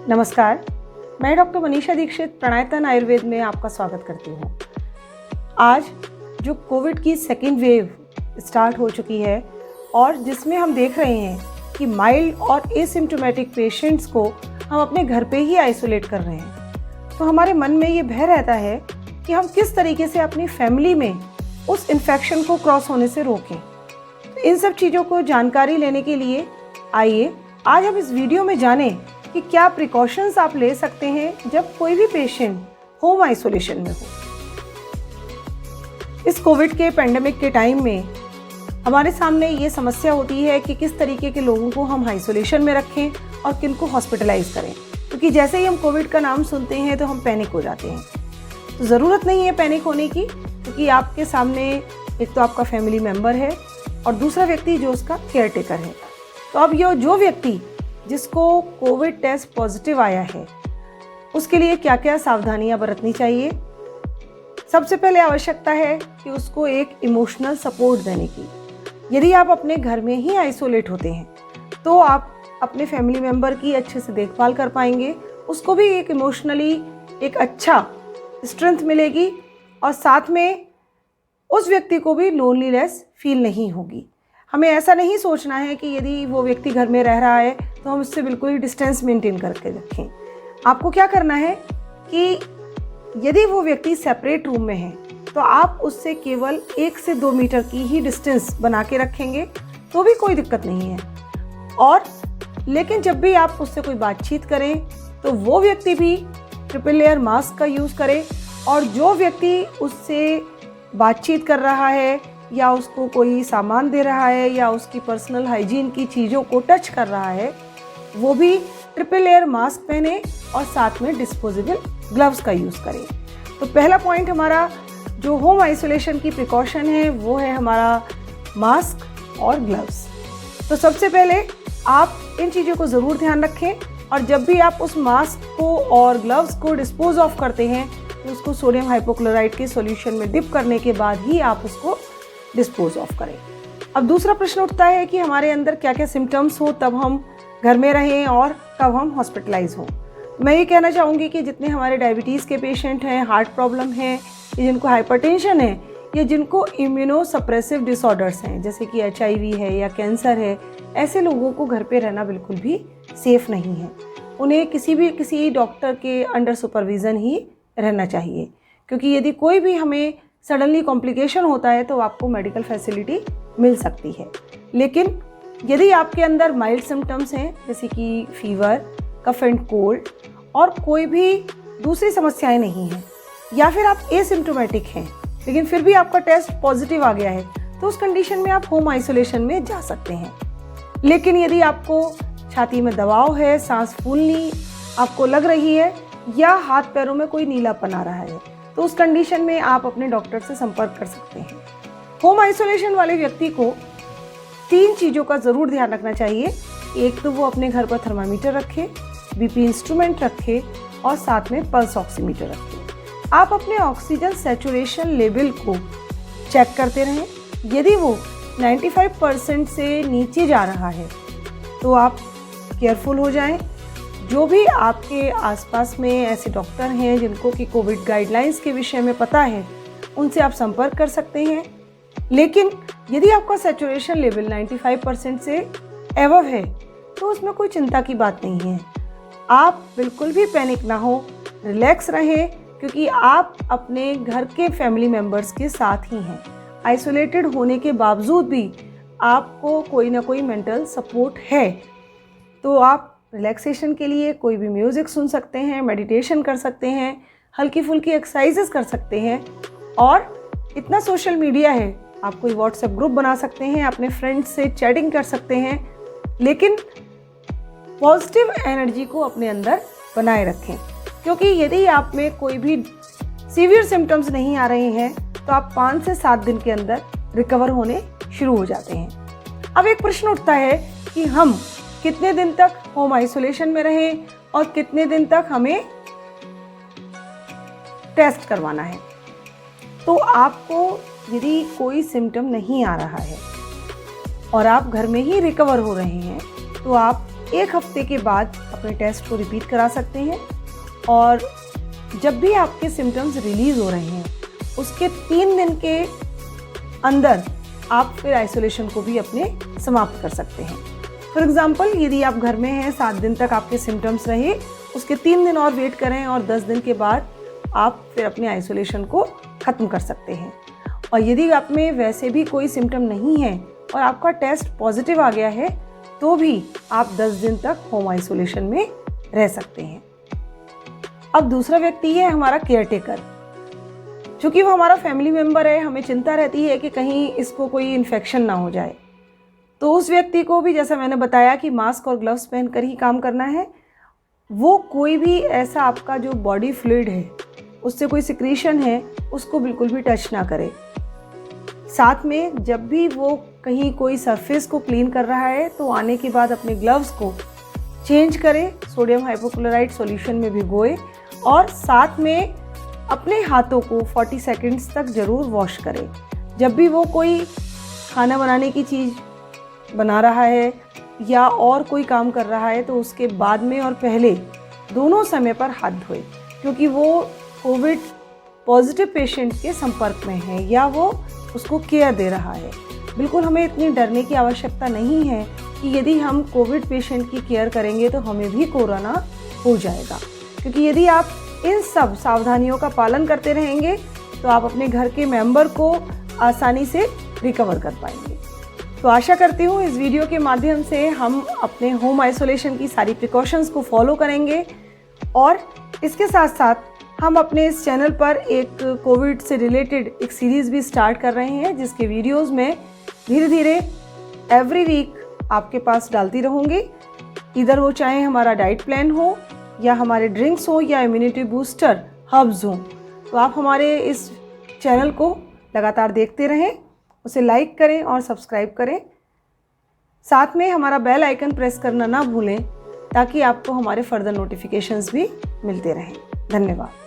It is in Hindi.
नमस्कार, मैं डॉक्टर मनीषा दीक्षित प्राणायतन आयुर्वेद में आपका स्वागत करती हूँ। आज जो कोविड की सेकेंड वेव स्टार्ट हो चुकी है और जिसमें हम देख रहे हैं कि माइल्ड और एसिम्प्टोमेटिक पेशेंट्स को हम अपने घर पे ही आइसोलेट कर रहे हैं, तो हमारे मन में ये भय रहता है कि हम किस तरीके से अपनी फैमिली में उस इन्फेक्शन को क्रॉस होने से रोकें। तो इन सब चीज़ों को जानकारी लेने के लिए आइए आज हम इस वीडियो में जानें कि क्या प्रिकॉशंस आप ले सकते हैं जब कोई भी पेशेंट होम आइसोलेशन में हो। इस कोविड के पेंडेमिक के टाइम में हमारे सामने ये समस्या होती है कि किस तरीके के लोगों को हम आइसोलेशन में रखें और किन को हॉस्पिटलाइज करें, क्योंकि जैसे ही हम कोविड का नाम सुनते हैं तो हम पैनिक हो जाते हैं। तो ज़रूरत नहीं है पैनिक होने की, क्योंकि आपके सामने एक तो आपका फैमिली मेम्बर है और दूसरा व्यक्ति जो उसका केयर टेकर है। तो अब ये जो व्यक्ति जिसको कोविड टेस्ट पॉजिटिव आया है उसके लिए क्या क्या सावधानियां बरतनी चाहिए। सबसे पहले आवश्यकता है कि उसको एक इमोशनल सपोर्ट देने की। यदि आप अपने घर में ही आइसोलेट होते हैं तो आप अपने फैमिली मेम्बर की अच्छे से देखभाल कर पाएंगे, उसको भी एक इमोशनली एक अच्छा स्ट्रेंथ मिलेगी और साथ में उस व्यक्ति को भी लोनलीनेस फील नहीं होगी। हमें ऐसा नहीं सोचना है कि यदि वो व्यक्ति घर में रह रहा है तो हम उससे बिल्कुल ही डिस्टेंस मेंटेन करके रखें। आपको क्या करना है कि यदि वो व्यक्ति सेपरेट रूम में है तो आप उससे केवल 1 से 2 मीटर की ही डिस्टेंस बना के रखेंगे तो भी कोई दिक्कत नहीं है। और लेकिन जब भी आप उससे कोई बातचीत करें तो वो व्यक्ति भी ट्रिपल लेयर मास्क का यूज़ करे, और जो व्यक्ति उससे बातचीत कर रहा है या उसको कोई सामान दे रहा है या उसकी पर्सनल हाइजीन की चीज़ों को टच कर रहा है वो भी ट्रिपल लेयर मास्क पहने और साथ में डिस्पोजेबल ग्लव्स का यूज़ करें। तो पहला पॉइंट हमारा जो होम आइसोलेशन की प्रिकॉशन है वो है हमारा मास्क और ग्लव्स। तो सबसे पहले आप इन चीज़ों को ज़रूर ध्यान रखें, और जब भी आप उस मास्क को और ग्लव्स को डिस्पोज ऑफ करते हैं तो उसको सोडियम हाइपोक्लोराइड के सॉल्यूशन में डिप करने के बाद ही आप उसको डिस्पोज ऑफ करें। अब दूसरा प्रश्न उठता है कि हमारे अंदर क्या क्या सिम्टम्स हो तब हम घर में रहें और कब हम हॉस्पिटलाइज हों। मैं ये कहना चाहूँगी कि जितने हमारे डायबिटीज़ के पेशेंट हैं, हार्ट प्रॉब्लम है, या जिनको हाइपरटेंशन है, या जिनको इम्यूनो सप्रेसिव डिसऑर्डर्स हैं जैसे कि HIV है या कैंसर है, ऐसे लोगों को घर पे रहना बिल्कुल भी सेफ़ नहीं है। उन्हें किसी डॉक्टर के अंडर सुपरविज़न ही रहना चाहिए, क्योंकि यदि कोई भी हमें सडनली कॉम्प्लिकेशन होता है तो आपको मेडिकल फैसिलिटी मिल सकती है। लेकिन यदि आपके अंदर माइल्ड सिम्टम्स हैं जैसे कि फीवर, कफ एंड कोल्ड और कोई भी दूसरी समस्याएं नहीं हैं, या फिर आप एसिम्प्टोमेटिक हैं लेकिन फिर भी आपका टेस्ट पॉजिटिव आ गया है, तो उस कंडीशन में आप होम आइसोलेशन में जा सकते हैं। लेकिन यदि आपको छाती में दबाव है, सांस फूलनी आपको लग रही है, या हाथ पैरों में कोई नीलापन आ रहा है, तो उस कंडीशन में आप अपने डॉक्टर से संपर्क कर सकते हैं। होम आइसोलेशन वाले व्यक्ति को 3 चीज़ों का ज़रूर ध्यान रखना चाहिए। एक तो वो अपने घर पर थर्मामीटर रखे, BP इंस्ट्रूमेंट रखे और साथ में पल्स ऑक्सीमीटर रखे। आप अपने ऑक्सीजन सैचुरेशन लेवल को चेक करते रहें। यदि वो 95% से नीचे जा रहा है तो आप केयरफुल हो जाएं। जो भी आपके आसपास में ऐसे डॉक्टर हैं जिनको कि कोविड गाइडलाइंस के विषय में पता है, उनसे आप संपर्क कर सकते हैं। लेकिन यदि आपका सैचुरेशन लेवल 95% से एबव है तो उसमें कोई चिंता की बात नहीं है। आप बिल्कुल भी पैनिक ना हो, रिलैक्स रहें, क्योंकि आप अपने घर के फैमिली मेम्बर्स के साथ ही हैं। आइसोलेटेड होने के बावजूद भी आपको कोई ना कोई मेंटल सपोर्ट है, तो आप रिलैक्सेशन के लिए कोई भी म्यूज़िक सुन सकते हैं, मेडिटेशन कर सकते हैं, हल्की फुल्की एक्सरसाइजेस कर सकते हैं। और इतना सोशल मीडिया है, आप कोई व्हाट्सएप ग्रुप बना सकते हैं, अपने फ्रेंड्स से चैटिंग कर सकते हैं, लेकिन पॉजिटिव एनर्जी को अपने अंदर बनाए रखें, क्योंकि यदि आप में कोई भी सीवियर सिम्टम्स नहीं आ रहे हैं तो आप 5 से 7 दिन के अंदर रिकवर होने शुरू हो जाते हैं। अब एक प्रश्न उठता है कि हम कितने दिन तक होम आइसोलेशन में रहें और कितने दिन तक हमें टेस्ट करवाना है। तो आपको यदि कोई सिम्टम नहीं आ रहा है और आप घर में ही रिकवर हो रहे हैं तो आप 1 हफ्ते के बाद अपने टेस्ट को रिपीट करा सकते हैं। और जब भी आपके सिम्टम्स रिलीज़ हो रहे हैं उसके 3 दिन के अंदर आप फिर आइसोलेशन को भी अपने समाप्त कर सकते हैं। फॉर एग्ज़ाम्पल, यदि आप घर में हैं, 7 दिन तक आपके सिम्टम्स रहे, उसके 3 दिन और वेट करें और 10 दिन के बाद आप फिर अपने आइसोलेशन को ख़त्म कर सकते हैं। और यदि आप में वैसे भी कोई सिम्टम नहीं है और आपका टेस्ट पॉजिटिव आ गया है तो भी आप 10 दिन तक होम आइसोलेशन में रह सकते हैं। अब दूसरा व्यक्ति है हमारा केयरटेकर। चूँकि वो हमारा फैमिली मेम्बर है, हमें चिंता रहती है कि कहीं इसको कोई इन्फेक्शन ना हो जाए, तो उस व्यक्ति को भी जैसा मैंने बताया कि मास्क और ग्लव्स पहनकर ही काम करना है। वो कोई भी ऐसा आपका जो बॉडी फ्लूइड है, उससे कोई सिक्रीशन है, उसको बिल्कुल भी टच ना करे। साथ में जब भी वो कहीं कोई सरफेस को क्लीन कर रहा है तो आने के बाद अपने ग्लव्स को चेंज करें, सोडियम हाइपोक्लोराइड सॉल्यूशन में भिगोए और साथ में अपने हाथों को 40 सेकंड्स तक ज़रूर वॉश करें। जब भी वो कोई खाना बनाने की चीज़ बना रहा है या और कोई काम कर रहा है तो उसके बाद में और पहले दोनों समय पर हाथ धोए, क्योंकि वो कोविड पॉजिटिव पेशेंट के संपर्क में है या वो उसको केयर दे रहा है। बिल्कुल हमें इतनी डरने की आवश्यकता नहीं है कि यदि हम कोविड पेशेंट की केयर करेंगे तो हमें भी कोरोना हो जाएगा, क्योंकि यदि आप इन सब सावधानियों का पालन करते रहेंगे तो आप अपने घर के मेंबर को आसानी से रिकवर कर पाएंगे। तो आशा करती हूँ इस वीडियो के माध्यम से हम अपने होम आइसोलेशन की सारी प्रिकॉशंस को फॉलो करेंगे और इसके साथ साथ हम अपने इस चैनल पर एक कोविड से रिलेटेड एक सीरीज़ भी स्टार्ट कर रहे हैं, जिसके वीडियोज़ में धीरे धीरे एवरी वीक आपके पास डालती रहूँगी। इधर वो चाहे हमारा डाइट प्लान हो या हमारे ड्रिंक्स हो या इम्यूनिटी बूस्टर हर्ब्स हों, तो आप हमारे इस चैनल को लगातार देखते रहें, उसे लाइक करें और सब्सक्राइब करें। साथ में हमारा बेल आइकन प्रेस करना ना भूलें ताकि आपको हमारे फर्दर नोटिफिकेशंस भी मिलते रहें। धन्यवाद।